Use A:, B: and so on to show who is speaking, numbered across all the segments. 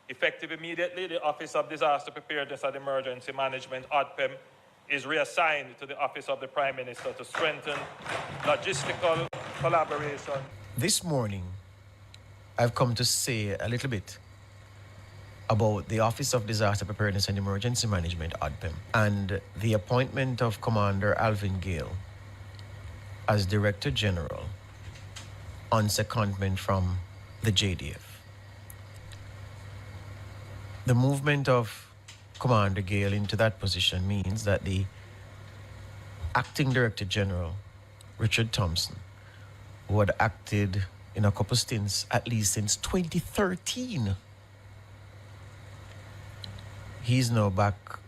A: Effective immediately, the Office of Disaster Preparedness and Emergency Management, ODPEM, is reassigned to the Office of the Prime Minister to strengthen logistical collaboration.
B: This morning, I've come to say a little bit about the Office of Disaster Preparedness and Emergency Management, ODPEM, and the appointment of Commander Alvin Gale as Director General on secondment from the JDF. The movement of Commander Gale into that position means that the Acting Director General, Richard Thompson, who had acted in a couple stints at least since 2013, he's now back,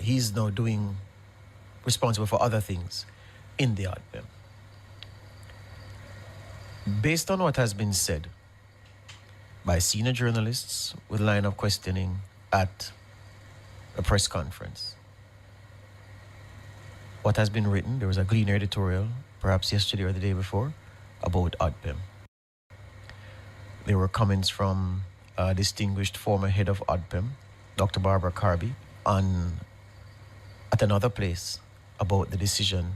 B: he's now responsible for other things in the ODPEM. Based on what has been said by senior journalists with line of questioning at a press conference, what has been written, there was a Gleaner editorial, perhaps yesterday or the day before, about ODPEM. There were comments from a distinguished former head of ODPEM, Dr. Barbara Carby, at another place about the decision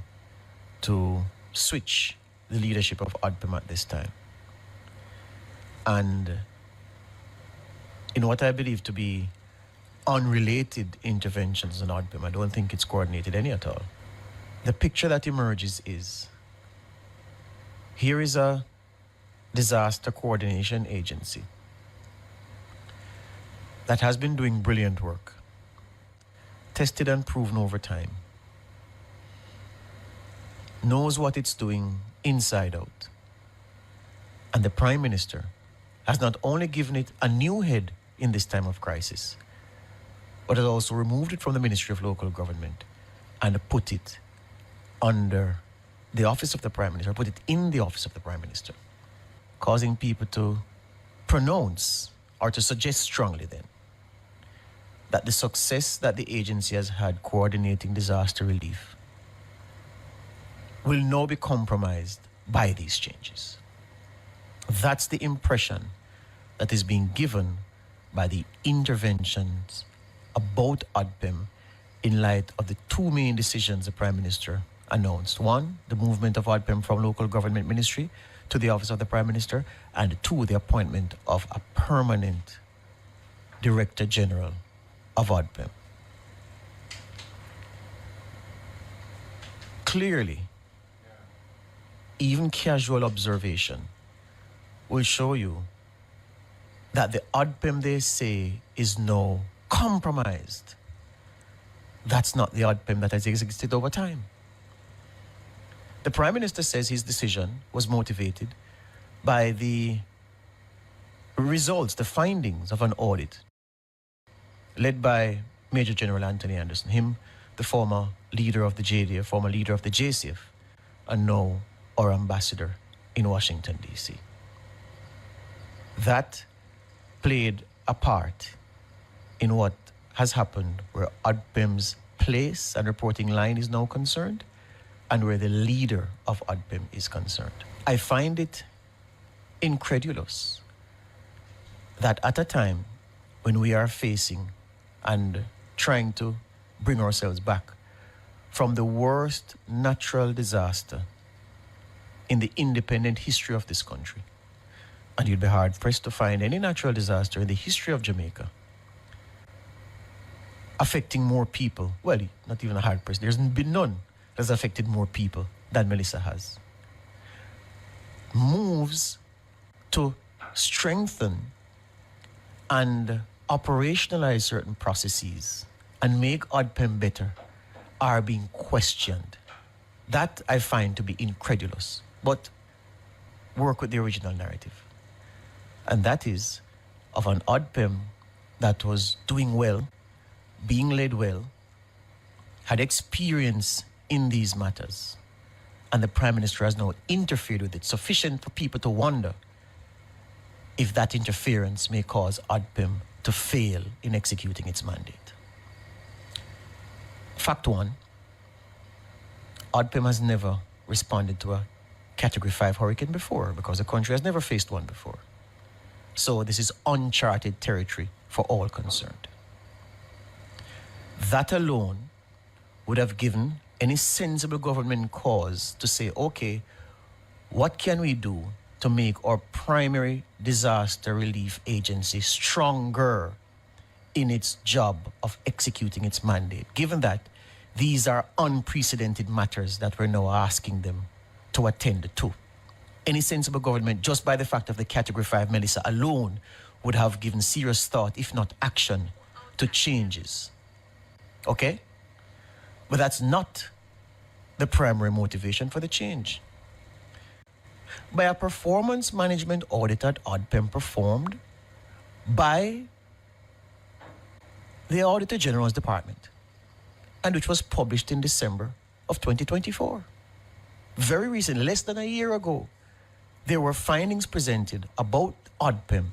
B: to switch the leadership of ODPEM at this time. And in what I believe to be unrelated interventions in ODPEM, I don't think it's coordinated any at all. The picture that emerges is, here is a disaster coordination agency that has been doing brilliant work, tested and proven over time, knows what it's doing inside out. And the Prime Minister has not only given it a new head in this time of crisis, but has also removed it from the Ministry of Local Government and put it under the Office of the Prime Minister, put it in the Office of the Prime Minister, causing people to pronounce or to suggest strongly then that the success that the agency has had coordinating disaster relief will now be compromised by these changes. That's the impression that is being given by the interventions about ODPEM in light of the two main decisions the Prime Minister announced. One, the movement of ODPEM from local government ministry to the Office of the Prime Minister, and two, the appointment of a permanent Director General of ODPEM. Clearly, even casual observation will show you that the ODPEM they say is now compromised. That's not the ODPEM that has existed over time. The Prime Minister says his decision was motivated by the results, the findings of an audit led by Major General Anthony Anderson, him, the former leader of the JDF, former leader of the JCF, and now our ambassador in Washington, D.C. That played a part in what has happened where ODPEM's place and reporting line is now concerned and where the leader of ODPEM is concerned. I find it incredulous that at a time when we are facing and trying to bring ourselves back from the worst natural disaster in the independent history of this country, and you'd be hard-pressed to find any natural disaster in the history of Jamaica affecting more people. Well, not even a hard-pressed. There's been none that's affected more people than Melissa has. Moves to strengthen and operationalize certain processes and make ODPEM better are being questioned. That I find to be incredulous. But work with the original narrative. And that is of an ODPEM that was doing well, being led well, had experience in these matters. And the Prime Minister has now interfered with it, sufficient for people to wonder if that interference may cause ODPEM to fail in executing its mandate. Fact one, ODPEM has never responded to a Category 5 hurricane before because the country has never faced one before. So this is uncharted territory for all concerned. That alone would have given any sensible government cause to say, okay, what can we do to make our primary disaster relief agency stronger in its job of executing its mandate, given that these are unprecedented matters that we're now asking them to attend to. Any sensible government, just by the fact of the Category 5 Melissa alone, would have given serious thought, if not action, to changes. Okay? But that's not the primary motivation for the change. By a performance management audit that ODPEM performed by the Auditor General's Department, and which was published in December of 2024. Very recent, less than a year ago, there were findings presented about ODPEM.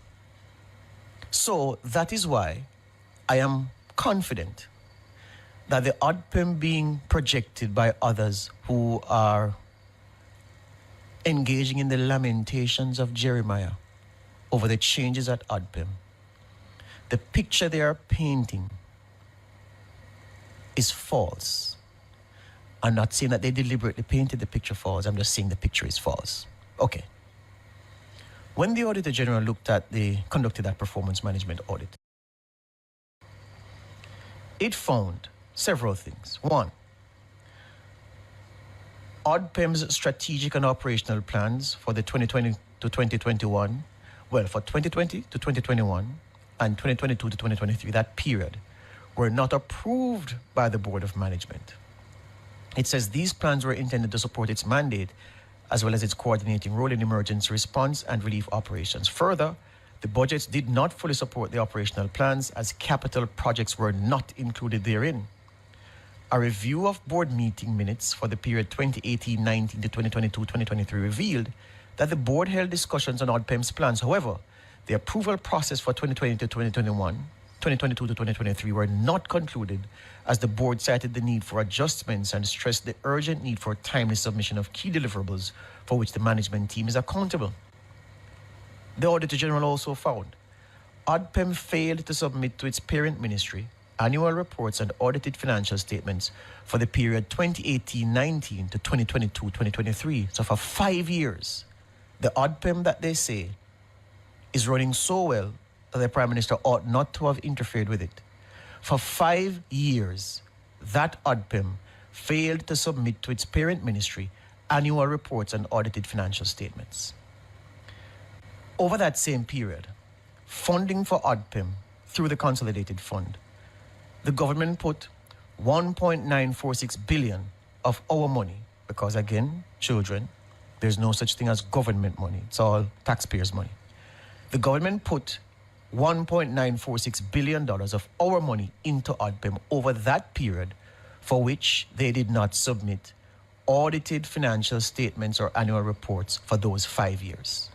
B: So that is why I am confident that the ODPEM being projected by others who are engaging in the lamentations of Jeremiah over the changes at ODPEM, the picture they are painting is false. I'm not saying that they deliberately painted the picture false. I'm just saying the picture is false. Okay. When the Auditor General conducted that performance management audit, it found several things. One, ODPEM's strategic and operational plans for the 2020 to 2021, well, for 2020 to 2021 and 2022 to 2023, that period, were not approved by the Board of Management. It says these plans were intended to support its mandate as well as its coordinating role in emergency response and relief operations. Further, the budgets did not fully support the operational plans as capital projects were not included therein. A review of board meeting minutes for the period 2018-19 to 2022-2023 revealed that the board held discussions on ODPEM's plans. However, the approval process for 2020 to 2021, 2022 to 2023 were not concluded as the board cited the need for adjustments and stressed the urgent need for timely submission of key deliverables for which the management team is accountable. The Auditor General also found ODPEM failed to submit to its parent ministry annual reports and audited financial statements for the period 2018-19 to 2022-2023. So for 5 years, the ODPEM that they say is running so well that the Prime Minister ought not to have interfered with it. For 5 years, that ODPEM failed to submit to its parent ministry annual reports and audited financial statements. Over that same period, funding for ODPEM through the Consolidated Fund, the government put 1.946 billion of our money, because again, children, there's no such thing as government money. It's all taxpayers' money. The government put $1.946 billion of our money into ODPEM over that period, for which they did not submit audited financial statements or annual reports for those 5 years.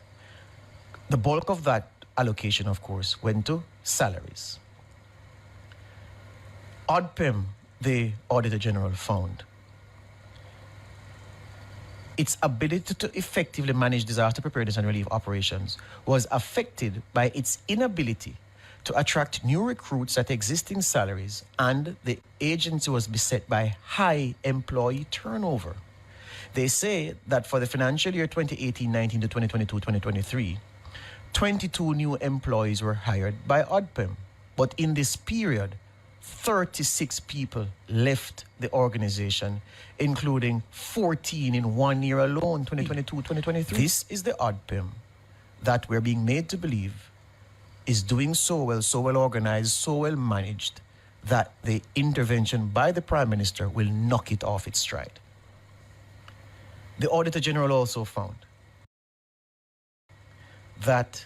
B: The bulk of that allocation, of course, went to salaries. ODPEM, the Auditor General found, its ability to effectively manage disaster preparedness and relief operations was affected by its inability to attract new recruits at existing salaries, and the agency was beset by high employee turnover. They say that for the financial year 2018-19 to 2022-2023, 22 new employees were hired by ODPEM. But in this period, 36 people left the organization, including 14 in 1 year alone, 2022-2023. This is the ODPEM that we're being made to believe is doing so well organized, so well managed, that the intervention by the Prime Minister will knock it off its stride. The Auditor General also found that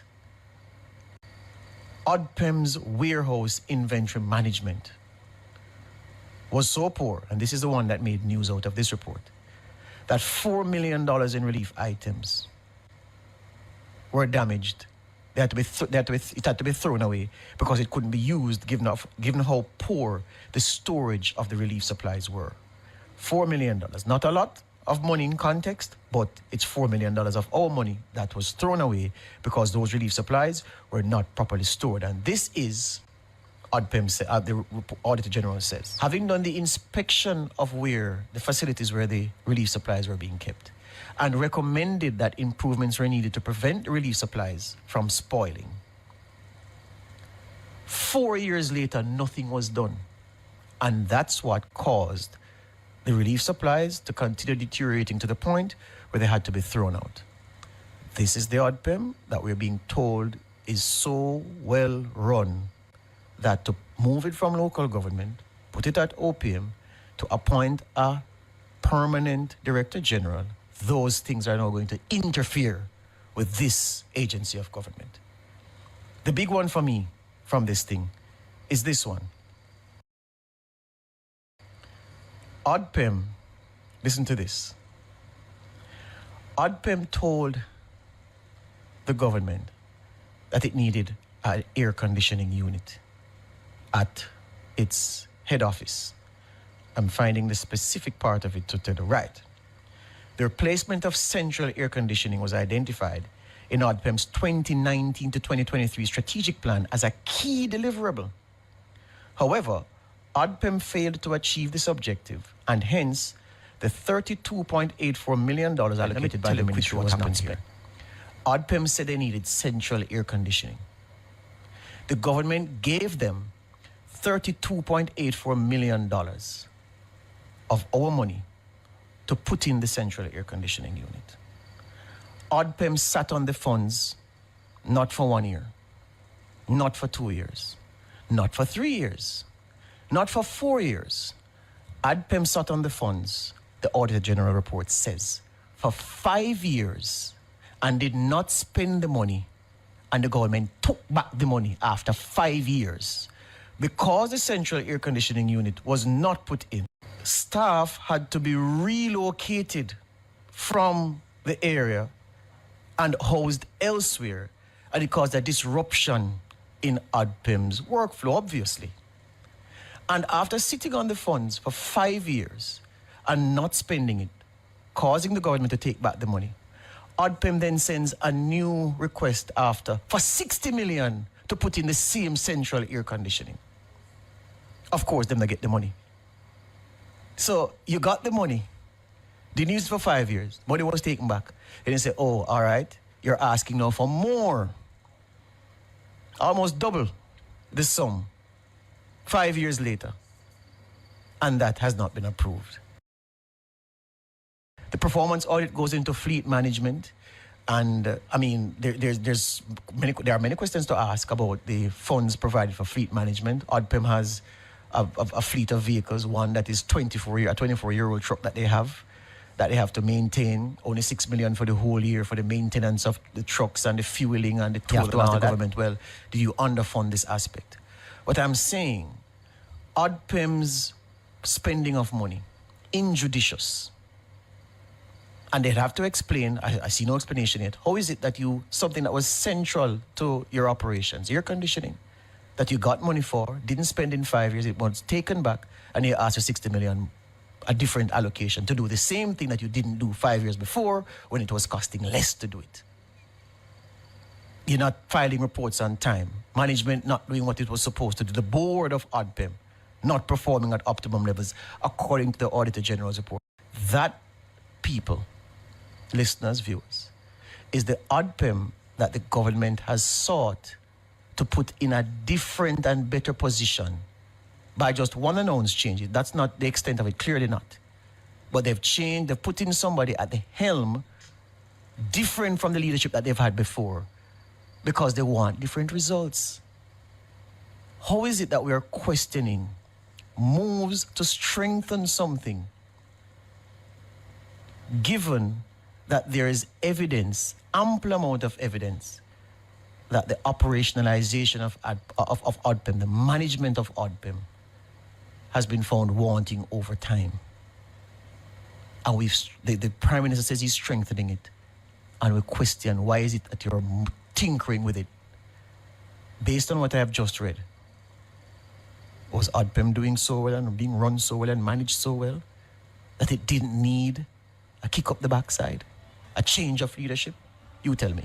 B: ODPEM's warehouse inventory management was so poor, and this is the one that made news out of this report, that $4 million in relief items were damaged. It had to be thrown away because it couldn't be used given how poor the storage of the relief supplies were. $4 million, not a lot, of money in context, but it's $4 million of our money that was thrown away because those relief supplies were not properly stored. And this is, ODPEM, the Auditor General says, having done the inspection of where the facilities where the relief supplies were being kept, and recommended that improvements were needed to prevent the relief supplies from spoiling. 4 years later, nothing was done. And that's what caused the relief supplies to continue deteriorating to the point where they had to be thrown out. This is the ODPEM that we're being told is so well run that to move it from local government, put it at OPM, to appoint a permanent Director General, those things are now going to interfere with this agency of government. The big one for me from this thing is this one. ODPEM, listen to this. ODPEM told the government that it needed an air conditioning unit at its head office. I'm finding the specific part of it to the right. The replacement of central air conditioning was identified in ODPEM's 2019 to 2023 strategic plan as a key deliverable. However, ODPEM failed to achieve this objective, and hence the $32.84 million allocated by the ministry was not spent. ODPEM said they needed central air conditioning. The government gave them $32.84 million of our money to put in the central air conditioning unit. ODPEM sat on the funds not for 1 year, not for 2 years, not for 3 years, not for 4 years. ODPEM sat on the funds, the Auditor General report says, for 5 years and did not spend the money, and the government took back the money after 5 years. Because the central air conditioning unit was not put in, staff had to be relocated from the area and housed elsewhere, and it caused a disruption in ODPEM's workflow, obviously. And after sitting on the funds for 5 years and not spending it, causing the government to take back the money, ODPEM then sends a new request after for $60 million to put in the same central air conditioning. Of course, them they get the money. So you got the money, didn't use it for 5 years, money was taken back. And they say, oh, all right, you're asking now for more. Almost double the sum 5 years later. And that has not been approved. The performance audit goes into fleet management. And I mean, there are many questions to ask about the funds provided for fleet management. ODPEM has a fleet of vehicles, one that is a 24-year-old truck that they have to maintain. Only $6 million for the whole year for the maintenance of the trucks and the fueling and the toll and all that. Government, well, do you underfund this aspect? What I'm saying, ODPEM's spending of money, injudicious. And they'd have to explain, I see no explanation yet, how is it that something that was central to your operations, air conditioning, that you got money for, didn't spend in 5 years, it was taken back, and you asked for $60 million, a different allocation, to do the same thing that you didn't do 5 years before when it was costing less to do it. You're not filing reports on time. Management not doing what it was supposed to do. The board of ODPEM not performing at optimum levels according to the Auditor General's report. That, people, listeners, viewers, is the ODPEM that the government has sought to put in a different and better position by just one announced change. That's not the extent of it, clearly not. But they've put in somebody at the helm different from the leadership that they've had before because they want different results. How is it that we are questioning moves to strengthen something given that there is evidence, ample amount of evidence, that the operationalization of ODPEM, the management of ODPEM, has been found wanting over time? And the Prime Minister says he's strengthening it. And we question, why is it that you're tinkering with it? Based on what I have just read, was ODPEM doing so well and being run so well and managed so well that it didn't need a kick up the backside, a change of leadership? You tell me.